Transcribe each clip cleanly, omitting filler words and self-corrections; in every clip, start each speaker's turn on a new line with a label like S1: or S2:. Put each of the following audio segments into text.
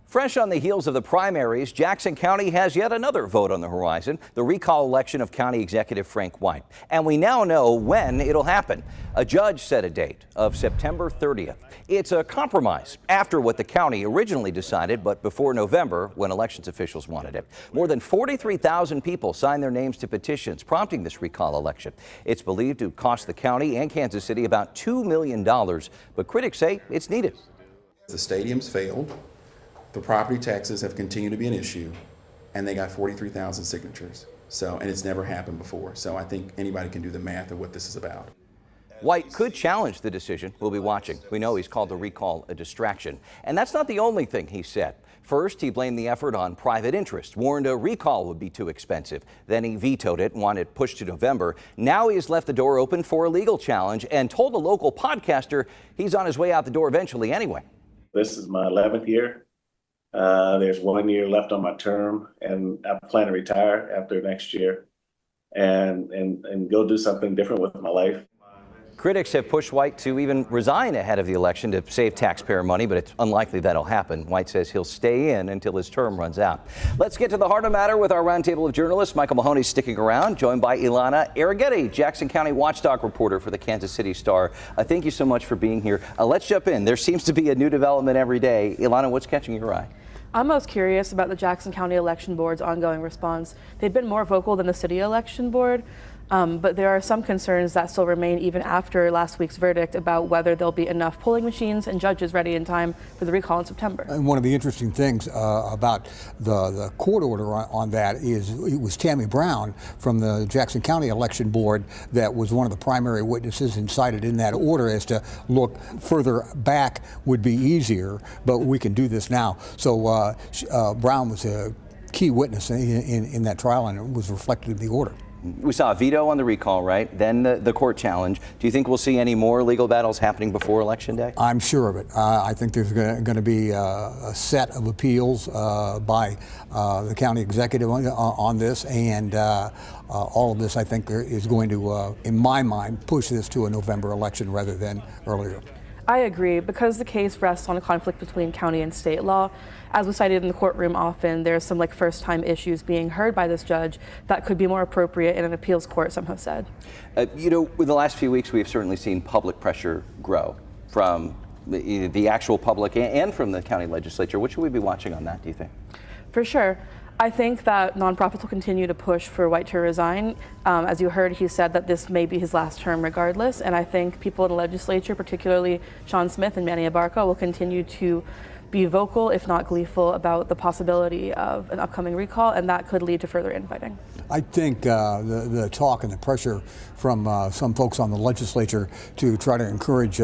S1: Fresh on the heels of the primaries, Jackson County has yet another vote on the horizon, the recall election of County Executive Frank White. And we now know when it'll happen. A judge set a date of September 30th. It's a compromise after what the county originally decided, but before November, when elections officials wanted it. More than 43,000 people signed their names to petitions prompting this recall election. It's believed to cost the county and Kansas City about $2 million, but critics say it's needed.
S2: The stadiums failed. The property taxes have continued to be an issue, and they got 43,000 signatures. And it's never happened before. So I think anybody can do the math of what this is about.
S1: White could challenge the decision. We'll be watching. We know he's called the recall a distraction. And that's not the only thing he said. First, he blamed the effort on private interests, warned a recall would be too expensive. Then he vetoed it and wanted it pushed to November. Now he has left the door open for a legal challenge and told a local podcaster he's on his way out the door eventually anyway.
S3: This is my 11th year. There's 1 year left on my term, and I plan to retire after next year and go do something different with my life.
S1: Critics have pushed White to even resign ahead of the election to save taxpayer money, but it's unlikely that'll happen. White says he'll stay in until his term runs out. Let's get to the heart of the matter with our roundtable of journalists. Michael Mahoney's sticking around, joined by Ilana Arrighetti, Jackson County watchdog reporter for the Kansas City Star. Thank you so much for being here. Let's jump in. There seems to be a new development every day. Ilana, what's catching your eye?
S4: I'm most curious about the Jackson County Election Board's ongoing response. They've been more vocal than the City Election Board, but there are some concerns that still remain even after last week's verdict about whether there'll be enough polling machines and judges ready in time for the recall in September.
S5: And one of the interesting things about the court order on that is it was Tammy Brown from the Jackson County Election Board that was one of the primary witnesses and cited in that order as to look further back would be easier, but we can do this now. So Brown was a key witness in that trial, and it was reflected in the order.
S1: We saw a veto on the recall, right? Then the court challenge. Do you think we'll see any more legal battles happening before Election Day?
S5: I'm sure of it. I think there's going to be a set of appeals by the county executive on this, and all of this, I think, is going to, in my mind, push this to a November election rather than earlier.
S4: I agree. Because the case rests on a conflict between county and state law, as was cited in the courtroom often, there's some first-time issues being heard by this judge that could be more appropriate in an appeals court, some have said.
S1: You know, in the last few weeks, we have certainly seen public pressure grow from the actual public and from the county legislature. What should we be watching on that, do you think? For
S4: sure. I think that nonprofits will continue to push for White to resign. As you heard, he said that this may be his last term regardless, and I think people in the legislature, particularly Sean Smith and Manny Abarca, will continue to be vocal, if not gleeful, about the possibility of an upcoming recall, and that could lead to further infighting.
S5: I think the talk and the pressure from some folks on the legislature to try to encourage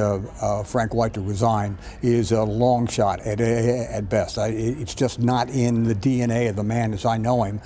S5: Frank White to resign is a long shot at best. It's just not in the DNA of the man as I know him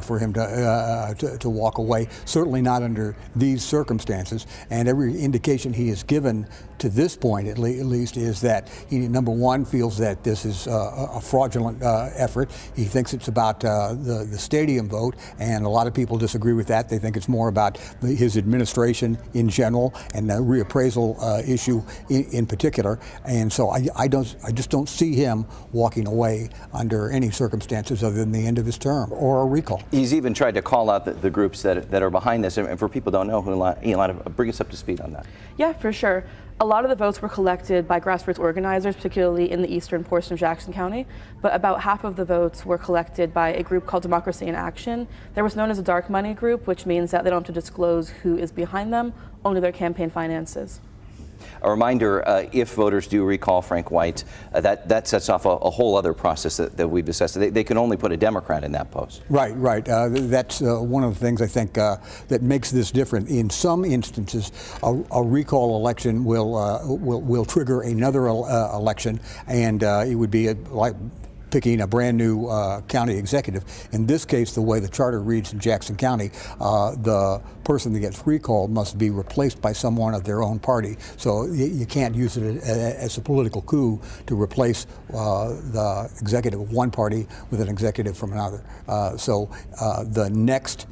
S5: for him to walk away, certainly not under these circumstances. And every indication he has given to this point, at least, is that he, number one, feels that this is a fraudulent effort. He thinks it's about the stadium vote, and a lot of people disagree with that. They think it's more about his administration in general and the reappraisal issue in particular. And so I just don't see him walking away under any circumstances other than the end of his term or a recall.
S1: He's even tried to call out the groups that are behind this. And for people who don't know, Ilana, bring us up to speed on that.
S4: Yeah, for sure. A lot of the votes were collected by grassroots organizers, particularly in the eastern portion of Jackson County, but about half of the votes were collected by a group called Democracy in Action. There was known as a dark money group, which means that they don't have to disclose who is behind them, only their campaign finances.
S1: A reminder, if voters do recall Frank White, that sets off a whole other process that we've discussed. They can only put a Democrat in that post.
S5: Right. That's one of the things I think that makes this different. In some instances, a recall election will trigger another election, and it would be like picking a brand new county executive. In this case, the way the charter reads in Jackson County, the person that gets recalled must be replaced by someone of their own party. So you can't use it as a political coup to replace the executive of one party with an executive from another. So the next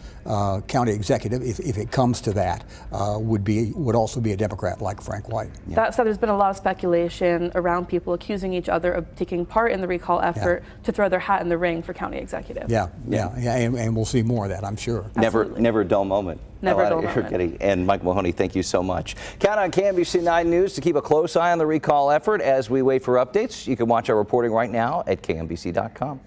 S5: county executive, if it comes to that, would also be a Democrat like Frank White.
S4: Yeah. That said, there's been a lot of speculation around people accusing each other of taking part in the recall effort. effort to throw their hat in the ring for county executive.
S5: Yeah, and we'll see more of that, I'm sure.
S1: Never a dull moment.
S4: Never a dull
S1: You're
S4: moment.
S1: kidding. And Mike Mahoney, thank you so much. Count on KMBC 9 News to keep a close eye on the recall effort as we wait for updates. You can watch our reporting right now at KMBC.com.